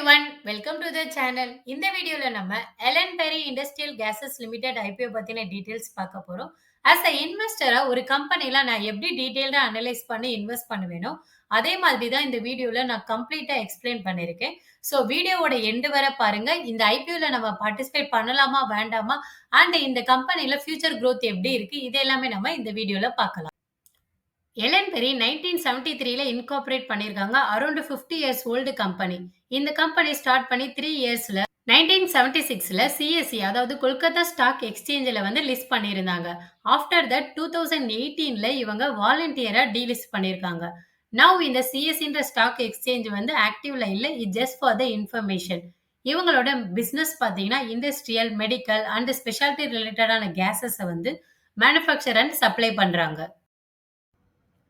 Everyone, welcome to the channel. இந்த வீடியோல நம்ம எலன் பெரி இண்டஸ்ட்ரியல் கேஸஸ் லிமிடெட் ஐபிஓ பத்தின டீடைல்ஸ் பார்க்க போறோம். ஆஸ் அ இன்வெஸ்டரா ஒரு கம்பெனில நான் எப்படி டீடைல்டா அனலைஸ் பண்ணி இன்வெஸ்ட் பண்ணுவேனோ, அதே மாதிரி தான் இந்த வீடியோல நான் கம்ப்ளீட்டா எக்ஸ்பிளைன் பண்ணியிருக்கேன். ஸோ வீடியோவோட எண்டு வர பாருங்க. இந்த ஐபிஓல நம்ம பார்ட்டிசிபேட் பண்ணலாமா, வேண்டாமா? அண்ட் இந்த கம்பெனில ஃபியூச்சர் குரோத் எப்படி இருக்கு? இது எல்லாமே நம்ம இந்த வீடியோல பார்க்கலாம். எலன் பெரி 1973ல இன்கார்ப்பரேட் பண்ணியிருக்காங்க. Around 50 years old company. இந்த கம்பெனி ஸ்டார்ட் பண்ணி 3 இயர்ஸ்ல 1976ல சிஎஸ்இ அதாவது கொல்கத்தா ஸ்டாக் எக்ஸ்சேஞ்சில வந்து லிஸ்ட் பண்ணியிருந்தாங்க. ஆஃப்டர் தட் 2018ல இவங்க வாலண்டியரா டீலிஸ்ட் பண்ணியிருக்காங்க. நவ் இந்த சிஎஸ்இன்ற ஸ்டாக் எக்ஸ்சேஞ்ச் வந்து ஆக்டிவ்ல இல்ல. It just for the information. இவங்களோட பிசினஸ் பார்த்தீங்கன்னா இண்டஸ்ட்ரியல், மெடிக்கல் அண்ட் ஸ்பெஷாலிட்டி ரிலேட்டடான கேஸஸ வந்து மேனுஃபேக்சர் அண்ட் சப்ளை பண்றாங்க.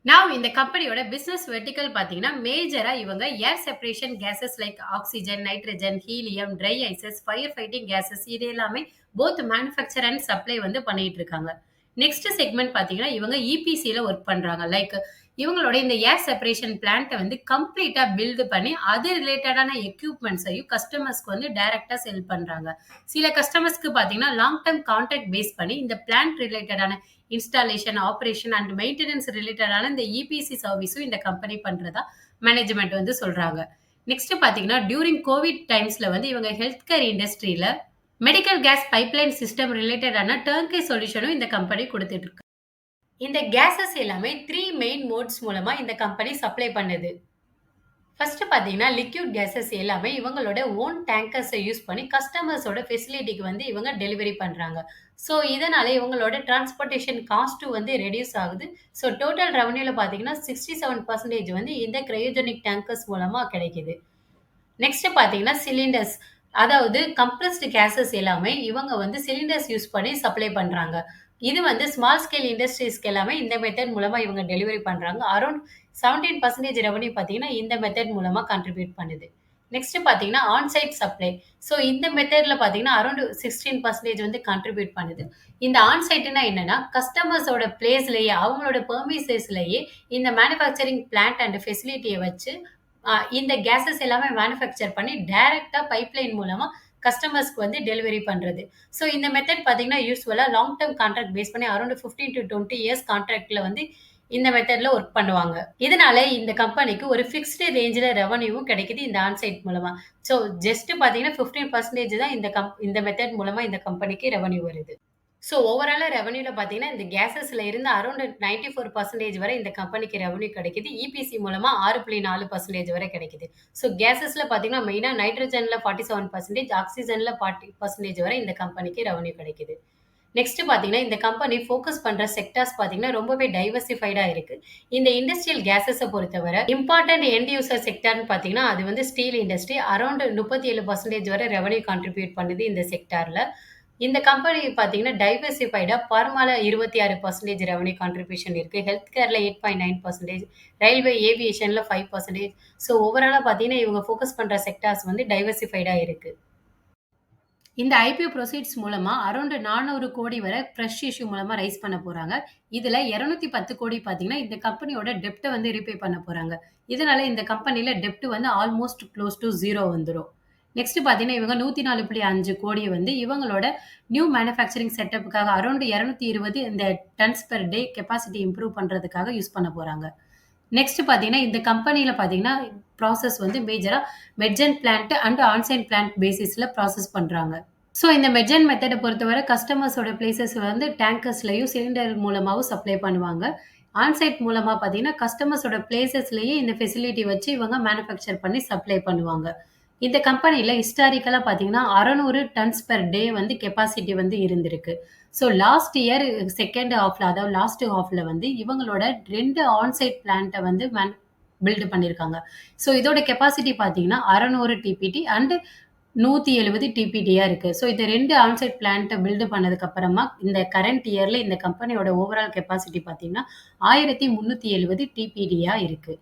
நவ் இந்த கம்பெனியோட பிசினஸ் வெர்டிகல் பார்த்தீங்கன்னா, மேஜரா இவங்க air separation gases like oxygen, nitrogen, helium, dry ices, fire fighting gases இது எல்லாமே போத் மேனுஃபேக்சர் அண்ட் சப்ளை வந்து பண்ணிட்டு இருக்காங்க. நெக்ஸ்ட் செக்மெண்ட் பார்த்தீங்கன்னா, இவங்க இபிசில ஒர்க் பண்றாங்க. லைக் இவங்களோட இந்த ஏர் செப்பரேஷன் பிளான்ட்ட வந்து கம்ப்ளீட்டா பில்ட் பண்ணி அது ரிலேட்டடான எக்யூப்மெண்ட்ஸையும் கஸ்டமர்ஸ்க்கு வந்து டைரக்ட்டா செல் பண்றாங்க. சில கஸ்டமர்ஸ்க்கு பார்த்தீங்கன்னா, லாங் டெர்ம் கான்ட்ராக்ட் பேஸ் பண்ணி இந்த பிளான்ட் ரிலேட்டடான இன்ஸ்டாலேஷன், ஆப்பரேஷன் அண்ட் மெயின்டெனன்ஸ் ரிலேட்டடான இந்த இபிசி சர்வீஸும் இந்த கம்பெனி பண்றதா மேனேஜ்மெண்ட் வந்து சொல்றாங்க. நெக்ஸ்ட் பாத்தீங்கன்னா, டியூரிங் கோவிட் டைம்ஸ்ல வந்து இவங்க ஹெல்த் கேர் இண்டஸ்ட்ரியில மெடிக்கல் கேஸ் பைப்லைன் சிஸ்டம் ரிலேட்டடான டர்ன்கே சொல்யூஷனும் இந்த கம்பெனி கொடுத்துட்டு இருக்கு. இந்த கேஸஸ் எல்லாமே 3 மெயின் மோட்ஸ் மூலமா இந்த கம்பெனி சப்ளை பண்ணுது. ஃபர்ஸ்ட் பார்த்தீங்கன்னா, லிக்விட் கேஸஸ் எல்லாமே இவங்களோட ஓன் டேங்கர்ஸ யூஸ் பண்ணி கஸ்டமர்ஸோட ஃபெசிலிட்டிக்கு வந்து இவங்க டெலிவரி பண்றாங்க. ஸோ, இதனால இவங்களோட டிரான்ஸ்போர்டேஷன் காஸ்ட்டும் வந்து ரெடியூஸ் ஆகுது. ஸோ, டோட்டல் ரெவென்யூல பார்த்தீங்கன்னா, 67% வந்து இந்த கிரையோஜெனிக் டேங்கர்ஸ் மூலமா கிடைக்குது. நெக்ஸ்ட் பார்த்தீங்கன்னா, சிலிண்டர்ஸ். அதாவது கம்ப்ரஸ்டு கேஸஸ் எல்லாமே இவங்க வந்து சிலிண்டர்ஸ் யூஸ் பண்ணி சப்ளை பண்றாங்க. இது வந்து ஸ்மால் ஸ்கேல் இண்டஸ்ட்ரீஸ்க்கு எல்லாமே இந்த மெத்தட் மூலமா இவங்க டெலிவரி பண்றாங்க. அரவுண்ட் 17% ரெவென்யூ பார்த்தீங்கன்னா, இந்த மெத்தட் மூலமா கான்ட்ரிபியூட் பண்ணுது. நெக்ஸ்ட் பார்த்தீங்கன்னா, ஆன் சைட் சப்ளை. ஸோ இந்த மெத்தட்ல பார்த்தீங்கன்னா, அரவுண்ட் 16% வந்து கான்ட்ரிபியூட் பண்ணுது. இந்த ஆன் சைட்னா என்னன்னா, கஸ்டமர்ஸோட பிளேஸ்லயே அவங்களோட பெர்மிசஸ்லயே இந்த மேனுஃபேக்சரிங் பிளான்ட் அண்ட் ஃபெசிலிட்டிய வச்சு இந்த கேஸஸ் எல்லாமே மேனுஃபேக்சர் பண்ணி டைரக்ட்டா பைப்லைன் மூலமா கஸ்டமர்ஸ்க்கு வந்து டெலிவரி பண்றது. ஸோ இந்த மெத்தட் பார்த்தீங்கன்னா, யூசுவலா லாங் டெர்ம் கான்ட்ராக்ட் பேஸ் பண்ணி அரவுண்ட் 15-20 இயர்ஸ் கான்ட்ராக்ட்ல வந்து இந்த மெத்தட்ல ஒர்க் பண்ணுவாங்க. இதனால இந்த கம்பெனிக்கு ஒரு ஃபிக்ஸ்டு ரேஞ்சுல ரெவென்யூவும் கிடைக்குது இந்த ஆன் சைட் மூலமா. ஸோ ஜஸ்ட் பார்த்தீங்கன்னா, 15% தான் இந்த மெத்தட் மூலமா இந்த கம்பெனிக்கு ரெவென்யூ வருது. ஸோ ஓவராலா ரெவென்யூல பார்த்தீங்கன்னா, இந்த கேஸஸ்ல இருந்து அரவுண்ட் 94% வரை இந்த கம்பெனிக்கு ரெவென்யூ கிடைக்குது. இபிசி மூலமா 6.4% வரை கிடைக்குது. ஸோ கேஸஸ்ல பார்த்தீங்கன்னா, மெயினா நைட்ரஜன்ல 47%, ஆக்ஸிஜன்ல 40% வரை இந்த கம்பெனிக்கு ரெவென்யூ கிடைக்குது. நெக்ஸ்ட் பார்த்தீங்கன்னா, இந்த கம்பெனி ஃபோக்கஸ் பண்ற செக்டார்ஸ் பார்த்தீங்கன்னா, ரொம்பவே டைவர்சிஃபைடா இருக்கு. இந்த இண்டஸ்ட்ரியல் கேஸஸ பொறுத்தவரை இம்பார்ட்டன்ட் எண்ட் யூசர் செக்டார்ன்னு பார்த்தீங்கன்னா, அது வந்து ஸ்டீல் இண்டஸ்ட்ரி. அரவுண்ட் 37% வரை ரெவென்யூ கான்ட்ரிபியூட் பண்ணுது இந்த செக்டார்ல. இந்த கம்பெனி பார்த்தீங்கன்னா, டைவர்சிஃபைடா பார்மால 26% ரெவென்யூ கான்ட்ரிபியூஷன் இருக்கு. ஹெல்த் கேர்ல 8.9%, ரயில்வே ஏவியேஷன்ல 5%. ஸோ ஓவராலா பார்த்தீங்கன்னா, இவங்க ஃபோக்கஸ் பண்ற செக்டார்ஸ் வந்து டைவர்சிஃபைடா இருக்கு. இந்த ஐபிஓ புரோசீட்ஸ் மூலமா அரவுண்ட் 400 கோடி வரை ஃப்ரெஷ் இஷ்யூ மூலமா ரைஸ் பண்ண போறாங்க. இதுல 210 கோடி பார்த்தீங்கன்னா, இந்த கம்பெனியோட டெப்ட்ட வந்து ரீபே பண்ண போறாங்க. இதனால இந்த கம்பெனில டெப்ட் வந்து ஆல்மோஸ்ட் க்ளோஸ் டூ 0 வந்துரும். நெக்ஸ்ட் பார்த்தீங்கன்னா, இவங்க 104.5 கோடிய வந்து இவங்களோட நியூ மேனுஃபேக்சரிங் செட்டப்புக்காக அரவுண்ட் 220 இந்த tons per day capacity improve பண்றதுக்காக யூஸ் பண்ண போறாங்க. நெக்ஸ்ட் பார்த்தீங்கன்னா, இந்த கம்பெனில பார்த்தீங்கன்னா, ப்ராசஸ் வந்து மேஜரா merchant plant and on site plant பேசிஸ்ல ப்ராசஸ் பண்றாங்க. ஸோ இந்த மெட்ஜென்ட் மெத்தட பொறுத்தவரை கஸ்டமர்ஸோட பிளேஸஸ் வந்து டேங்கர்ஸ்லயும், சிலிண்டர் மூலமாவும் சப்ளை பண்ணுவாங்க. ஆன்-சைட் மூலமா பார்த்தீங்கன்னா, கஸ்டமர்ஸோட பிளேஸஸ்லயே இந்த ஃபெசிலிட்டி வச்சு இவங்க மேனுஃபேக்சர் பண்ணி சப்ளை பண்ணுவாங்க. இந்த கம்பெனில ஹிஸ்டாரிக்கலா பார்த்தீங்கன்னா, 600 டன்ஸ் பெர் டே வந்து கெப்பாசிட்டி வந்து இருந்திருக்கு. ஸோ லாஸ்ட் இயர் செகண்ட் ஹால்ஃப்ல அதாவது லாஸ்ட் ஹால்ஃப்ல வந்து இவங்களோட 2 ஆன் சைட் பிளான்ட்ட வந்து பில்ட் பண்ணியிருக்காங்க. ஸோ இதோட கெப்பாசிட்டி பார்த்தீங்கன்னா, 600 டிபிடி அண்ட் 170 டிபிடியா இருக்கு. ஸோ இந்த 2 ஆன் சைட் பிளான்ட்ட பில்ட் பண்ணதுக்கு அப்புறமா இந்த கரண்ட் இயர்ல இந்த கம்பெனியோட ஓவரால் கெப்பாசிட்டி பார்த்தீங்கன்னா, 1370 டிபிடியா இருக்கு.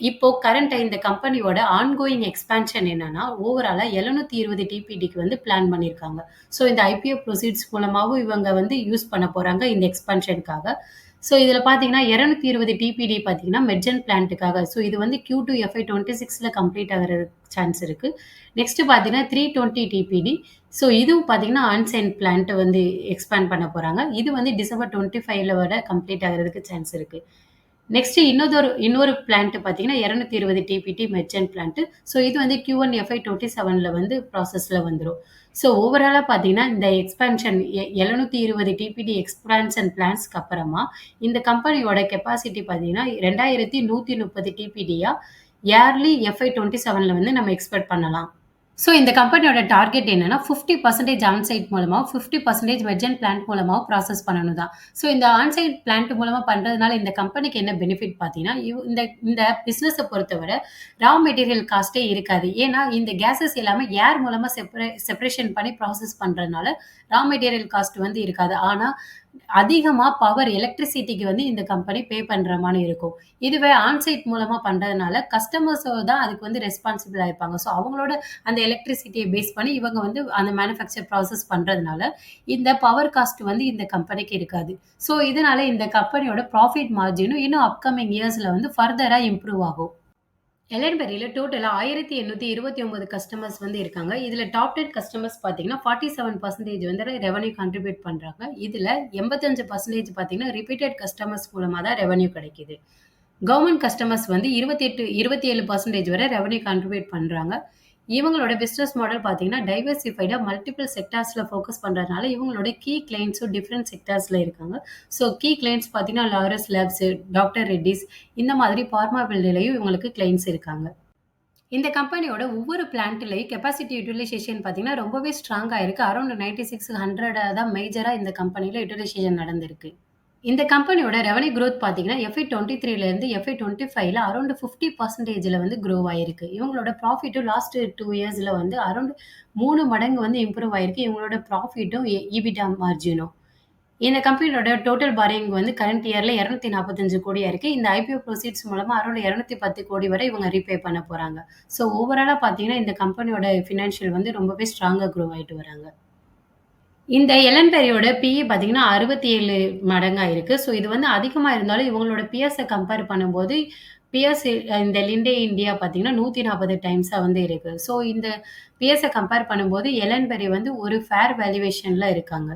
இப்போ கரண்ட் இந்த கம்பெனியோட ஆன்கோயிங் எக்ஸ்பான்ஷன் என்னன்னா, ஓவராலா 720 டிபிடிக்கு வந்து பிளான் பண்ணியிருக்காங்க. ஸோ இந்த ஐபிஓ புரோசீட்ஸ் மூலமாவும் இவங்க வந்து யூஸ் பண்ண போறாங்க இந்த எக்ஸ்பான்ஷனுக்காக. ஸோ இதில பார்த்தீங்கன்னா 220 டிபிடி பார்த்தீங்கன்னா மெர்ஜென்ட் பிளான்ட்டுக்காக. ஸோ இது வந்து Q2 FY26ல கம்ப்ளீட் ஆகுறதுக்கு சான்ஸ் இருக்கு. நெக்ஸ்ட் பார்த்தீங்கன்னா 320 டிபிடி. ஸோ இதுவும் பார்த்தீங்கன்னா ஆன்சைன் பிளான்ட் வந்து எக்ஸ்பேண்ட் பண்ண போறாங்க. இது வந்து டிசம்பர் 25ல வர கம்ப்ளீட் ஆகுறதுக்கு சான்ஸ் இருக்கு. நெக்ஸ்ட் இன்னொரு பிளான்ட் பார்த்தீங்கன்னா 220 டிபிடி மெர்ச்சன்ட் பிளான்ட். ஸோ இது வந்து Q1 FY27ல வந்து ப்ராசஸ்ல வந்துரும். ஸோ ஓவராலா பார்த்தீங்கன்னா இந்த எக்ஸ்பான்ஷன் 720 டிபிடி எக்ஸ்பான்ஷன் பிளான்ஸ்க்கு அப்புறமா இந்த கம்பெனியோட கெப்பாசிட்டி பார்த்தீங்கன்னா 2130 டிபிடியா இயர்லி FY27ல வந்து நம்ம எக்ஸ்பெக்ட் பண்ணலாம். ஸோ இந்த கம்பெனியோட டார்கெட் என்னன்னா 50% ஆன்சைட் மூலமாவும், 50% வெர்ஜன் பிளான்ட் மூலமாவும் ப்ராசஸ் பண்ணணும் தான். ஸோ இந்த ஆன்சைட் பிளான்ட் மூலமா பண்றதுனால இந்த கம்பெனிக்கு என்ன பெனிஃபிட் பார்த்தீங்கன்னா, இந்த இந்த பிசினஸ பொறுத்தவரை ரா மெட்டீரியல் காஸ்ட்டே இருக்காது. ஏன்னா இந்த கேஸஸ் எல்லாமே ஏர் மூலமா செப்பரேஷன் பண்ணி ப்ராசஸ் பண்றதுனால ரா மெட்டீரியல் காஸ்ட் வந்து இருக்காது. ஆனா அதிகமா பவர் எலக்ட்ரிசிட்டிக்கு வந்து இந்த கம்பெனி பே பண்ற மாரி இருக்கும். இதுவே ஆன்சைட் மூலமா பண்றதுனால கஸ்டமர்ஸ் தான் அதுக்கு வந்து ரெஸ்பான்சிபிளா இருப்பாங்க. ஸோ அவங்களோட அந்த எலக்ட்ரிசிட்டிய பேஸ் பண்ணி இவங்க வந்து அந்த மேனுஃபேக்சர் ப்ராசஸ் பண்றதுனால, இந்த பவர் காஸ்ட் வந்து இந்த கம்பெனிக்கு இருக்காது. ஸோ இதனால இந்த கம்பெனியோட ப்ராஃபிட் மார்ஜினும் இன்னும் அப்கமிங் இயர்ஸ்ல வந்து ஃபர்தரா இம்ப்ரூவ் ஆகும். எல்என்பெரியில டோட்டலா 1829 கஸ்டமர்ஸ் வந்து இருக்காங்க. இதுல டாப் 10 கஸ்டமர்ஸ் பார்த்தீங்கன்னா, 47% வந்து ரெவென்யூ கான்ட்ரிபியூட் பண்றாங்க. இதுல 85% பார்த்தீங்கன்னா, ரிப்பீட்டட் கஸ்டமர்ஸ் மூலமா தான் ரெவென்யூ கிடைக்குது. கவர்ன்மெண்ட் கஸ்டமர்ஸ் வந்து 27% வரை ரெவென்யூ கான்ட்ரிபியூட் பண்றாங்க. இவங்களோட பிசினஸ் மாடல் பார்த்தீங்கன்னா, டைவர்சிஃபைடா மல்டிபிள் செக்டார்ஸ்ல ஃபோக்கஸ் பண்றதுனால, இவங்களோட கீ கிளையண்ட்ஸும் டிஃபரெண்ட் செக்டார்ஸ்ல இருக்காங்க. ஸோ கீ கிளையண்ட்ஸ் பார்த்தீங்கன்னா, லாரஸ் லேப்ஸ், டாக்டர் ரெட்டிஸ் இந்த மாதிரி பார்மா பில்டுலயும் இவங்களுக்கு கிளையண்ட்ஸ் இருக்காங்க. இந்த கம்பெனியோட ஒவ்வொரு பிளான்ட்லயும் கெப்பாசிட்டி யுட்டிலைசேஷன் பார்த்தீங்கன்னா, ரொம்பவே ஸ்ட்ராங்கா இருக்கு. அரவுண்ட் 96, 100 தான் மேஜரா இந்த கம்பெனில யுட்டிலைசேஷன் நடந்திருக்கு. இந்த கம்பெனியோட ரெவென்யூ குரோத் பார்த்தீங்கன்னா, FY23லேருந்து FY25ல அரவுண்ட் 50%ல வந்து குரோ ஆயிருக்கு. இவங்களோட ப்ராஃபிட்டும் லாஸ்ட் 2 இயர்ஸ்ல வந்து அரவுண்ட் 3 மடங்கு வந்து இம்ப்ரூவ் ஆயிருக்கு. இவங்களோட ப்ராஃபிட்டும் EBITDA மார்ஜினும். இந்த கம்பெனியோட டோட்டல் பாரோயிங் வந்து கரண்ட் இயர்ல 245 கோடியா இருக்கு. இந்த ஐபிஓ புரோசீட்ஸ் மூலமா அரவுண்ட் 210 கோடி வரை இவங்க ரீபே பண்ண போறாங்க. ஸோ ஓவராலா பார்த்தீங்கன்னா, இந்த கம்பெனியோட ஃபினான்ஷியல் வந்து ரொம்பவே ஸ்ட்ராங்கா குரோ ஆயிட்டு வராங்க. இந்த எலன் பெரியோட பிஇ பார்த்தீங்கன்னா 67 மடங்கா இருக்கு. ஸோ இது வந்து அதிகமா இருந்தாலும் இவங்களோட பியர்ஸ கம்பேர் பண்ணும்போது, பியர்ஸ் இந்த லிண்டே இந்தியா பார்த்தீங்கன்னா 140 டைம்ஸா வந்து இருக்கு. ஸோ இந்த பியர்ஸ கம்பேர் பண்ணும்போது எலன் பெரி வந்து ஒரு ஃபேர் வேல்யூவேஷன்ல இருக்காங்க.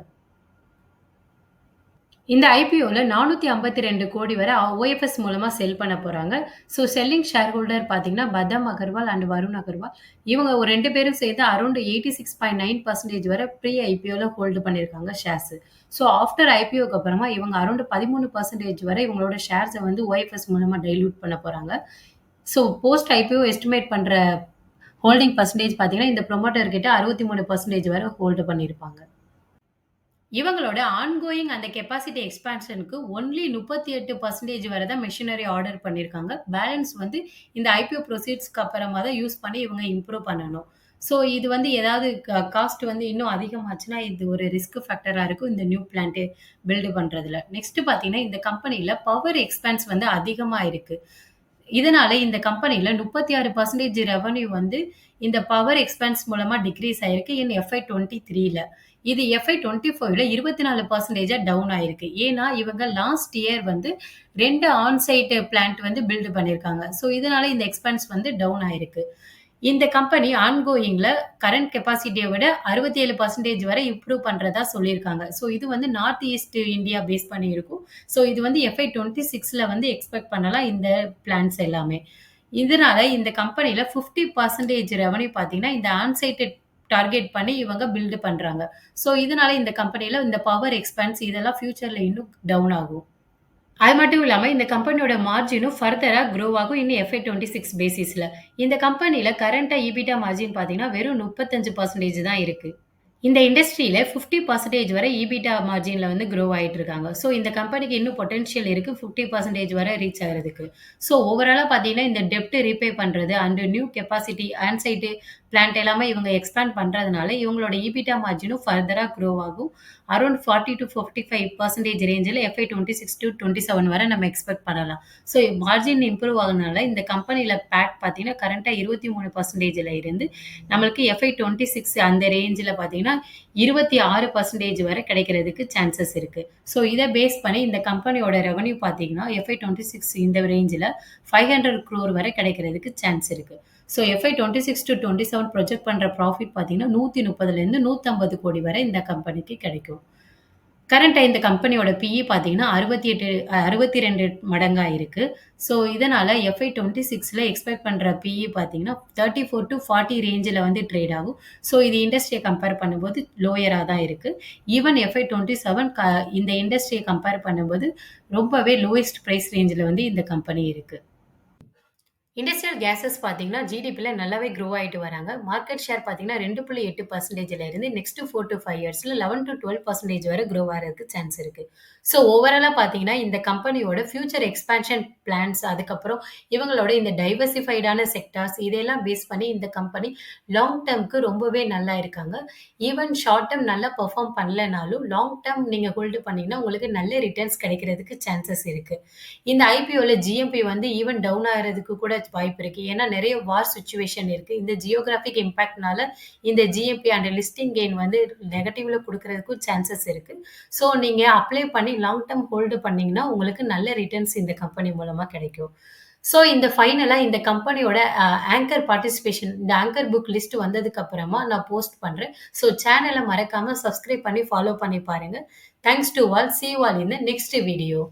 இந்த ஐபிஓல 452 கோடி வரை ஓஎஃப்எஸ் மூலமா செல் பண்ண போறாங்க. ஸோ செல்லிங் ஷேர் ஹோல்டர் பார்த்தீங்கன்னா, பதம் அகர்வால் அண்ட் வருண் அகர்வால். இவங்க ஒரு 2 பேரும் சேர்த்து அரவுண்ட் 86.9% வரை ப்ரீ ஐபிஓல ஹோல்டு பண்ணியிருக்காங்க ஷேர்ஸ். ஸோ ஆஃப்டர் ஐபிஓக்கு அப்புறமா இவங்க அரவுண்ட் 13% வரை இவங்களோட ஷேர்ஸ வந்து ஓஎஃப்எஸ் மூலமா டைல்யூட் பண்ண போறாங்க. ஸோ போஸ்ட் ஐபிஓ எஸ்டிமேட் பண்ற ஹோல்டிங் பெர்சன்டேஜ் பார்த்தீங்கன்னா, இந்த புரமோட்டர் கிட்ட 63% வரை ஹோல்டு பண்ணியிருப்பாங்க. இவங்களோட ஆன்கோயிங் அந்த கெப்பாசிட்டி எக்ஸ்பான்ஷனுக்கு ஒன்லி 38% வரை தான் மெஷினரி ஆர்டர் பண்ணியிருக்காங்க. பேலன்ஸ் வந்து இந்த ஐபிஓ ப்ரொசீட்ஸ்க்கு அப்புறமா தான் யூஸ் பண்ணி இவங்க இம்ப்ரூவ் பண்ணணும். ஸோ இது வந்து ஏதாவது காஸ்ட் வந்து இன்னும் அதிகமாச்சுன்னா, இது ஒரு ரிஸ்க் ஃபேக்டரா இருக்கும் இந்த நியூ பிளான்ட் பில்ட் பண்றதுல. நெக்ஸ்ட் பார்த்தீங்கன்னா, இந்த கம்பெனில பவர் எக்ஸ்பென்ஸ் வந்து அதிகமா இருக்கு. இதனால இந்த கம்பெனில 36% ரெவென்யூ வந்து இந்த பவர் எக்ஸ்பென்ஸ் மூலமா டிக்ரீஸ் ஆயிருக்கு இன் FY23ல. இது FY24ல 24% டவுன் ஆயிருக்கு. ஏன்னா, இவங்க லாஸ்ட் இயர் வந்து 2 ஆன்-சைட் பிளான்ட் வந்து பில்ட் பண்ணியிருக்காங்க. ஸோ இதனால இந்த எக்ஸ்பென்ஸ் வந்து டவுன் ஆயிருக்கு. இந்த கம்பெனி ஆன்கோயிங்ல கரண்ட் கெப்பாசிட்டிய விட 67% வரை இம்ப்ரூவ் பண்றதா சொல்லியிருக்காங்க. ஸோ இது வந்து நார்த் ஈஸ்ட் இந்தியா பேஸ் பண்ணி இருக்கும். ஸோ இது வந்து FY26ல வந்து எக்ஸ்பெக்ட் பண்ணலாம் இந்த பிளான்ஸ் எல்லாமே. இதனால இந்த கம்பெனில 50% ரெவென்யூ பார்த்தீங்கன்னா, இந்த ஆன்-சைட் டார்கெட் பண்ணி இவங்க பில்ட் பண்றாங்க. ஸோ இதனால இந்த கம்பெனில இந்த பவர் எக்ஸ்பென்ஸ் இதெல்லாம் ஃபியூச்சர்ல இன்னும் டவுன் ஆகும். அது மட்டும் இல்லாம இந்த கம்பெனியோட மார்ஜினும் ஃபர்தரா குரோ ஆகும் இன்னும் FY26 பேசிஸ்ல. இந்த கம்பெனில கரண்ட்டா EBITDA மார்ஜின் பார்த்தீங்கன்னா, வெறும் 35% தான் இருக்கு. இந்த இண்டஸ்ட்ரியில 50% வரை EBITDA மார்ஜின்ல வந்து குரோ ஆயிட்டு இருக்காங்க. ஸோ இந்த கம்பெனிக்கு இன்னும் பொட்டன்ஷியல் இருக்கு 50% வரை ரீச் ஆகுறதுக்கு. ஸோ ஓவராலா பார்த்தீங்கன்னா, இந்த டெப்ட் ரீபே பண்றது and new capacity on-site plant எல்லாமே இவங்க எக்ஸ்பேண்ட் பண்றதுனால, இவங்களோட EBITDA மார்ஜினும் ஃபர்தரா குரோ ஆகும். அரவுண்ட் 40-45% ரேஞ்சுல FY26-27 வரை நம்ம எக்ஸ்பெக்ட் பண்ணலாம். ஸோ மார்ஜின் இம்ப்ரூவ் ஆகுறதுனால இந்த கம்பெனில பேட் பார்த்தீங்கன்னா, கரண்ட்டா 23%ல இருந்து நம்மளுக்கு FY26 அந்த ரேஞ்சுல பார்த்தீங்கன்னா, பார்த்தீங்கன்னா, 26% வரை கிடைக்கிறதுக்கு சான்சஸ் இருக்கு. ஸோ இத பேஸ் பண்ணி இந்த கம்பெனியோட ரெவென்யூ பார்த்தீங்கன்னா, FY 26 இந்த ரேஞ்சுல 500 crore வரை கிடைக்கிறதுக்கு சான்ஸ் இருக்கு. ஸோ FY 26-27 ப்ரொஜெக்ட் பண்ற ப்ராஃபிட் பார்த்தீங்கன்னா, 130 150 கோடி வரை இந்த கம்பெனிக்கு கிடைக்கும். கரண்ட்டா இந்த கம்பெனியோட பிஇ பார்த்தீங்கன்னா, 62 மடங்கா இருக்கு. ஸோ இதனால FY 26ல எக்ஸ்பெக்ட் பண்ற பிஇ பார்த்தீங்கன்னா, 34-40 ரேஞ்சுல வந்து ட்ரேட் ஆகும். ஸோ இது இண்டஸ்ட்ரிய கம்பேர் பண்ணும்போது லோயரா தான் இருக்கு. ஈவன் FY 27 இந்த இண்டஸ்ட்ரிய கம்பேர் பண்ணும்போது ரொம்பவே லோயஸ்ட் பிரைஸ் ரேஞ்சுல வந்து இந்த கம்பெனி இருக்கு. இண்டஸ்ட்ரியல் கேஸஸ் பார்த்தீங்கன்னா, ஜிடிபில நல்லாவே க்ரோ ஆயிட்டு வராங்க. மார்க்கெட் ஷேர் பார்த்தீங்கன்னா 2.8%ல இருந்து நெக்ஸ்ட் 4 டூ 5 இயர்ஸ்ல 11-12% வரை க்ரோ ஆறதுக்கு சான்ஸ் இருக்கு. ஸோ ஓவராலா பார்த்தீங்கன்னா, இந்த கம்பெனியோட ஃபியூச்சர் எக்ஸ்பான்ஷன் பிளான்ஸ், அதுக்கப்புறம் இவங்களோட இந்த டைவர்சிஃபைடான செக்டார்ஸ் இதையெல்லாம் பேஸ் பண்ணி இந்த கம்பெனி லாங் டெர்ம்க்கு ரொம்பவே நல்லா இருக்காங்க. ஈவன் ஷார்ட் டெர்ம் நல்லா பெர்ஃபார்ம் பண்ணலனாலும், லாங் டெர்ம் நீங்க ஹோல்டு பண்ணீங்கன்னா, உங்களுக்கு நல்ல ரிட்டர்ன்ஸ் கிடைக்கிறதுக்கு சான்சஸ் இருக்கு. இந்த ஐபிஓல ஜிஎம்பி வந்து ஈவன் டவுன் ஆகுறதுக்கு கூட வாய்ப்பு இருக்கு. ஏன்னா நெறைய வார் சிச்சுவேஷன் இருக்கு. இந்த ஜியோகிராபிக் இம்பாக்ட்னால இந்த ஜிஎம்பி அண்ட் லிஸ்டிங் கெயின் வந்து நெகட்டிவ்ல குடுக்குறதுக்கும் சான்சஸ் இருக்கு. ஸோ நீங்க அப்ளை பண்ணி லாங் டெர்ம் ஹோல்டு பண்ணீங்கன்னா, உங்களுக்கு நல்ல ரிட்டர்ன்ஸ் இந்த கம்பெனி மூலமா கிடைக்கும். ஸோ இந்த ஃபைனலா இந்த கம்பெனியோட ஆங்கர் பார்ட்டிசிபேஷன் இந்த ஆங்கர் புக் லிஸ்ட் வந்ததுக்கு அப்புறமா நான் போஸ்ட் பண்றேன். ஸோ சேனல மறக்காம சப்ஸ்கிரைப் பண்ணி ஃபாலோ பண்ணி பாருங்க. Thanks to all. See you all in the next video.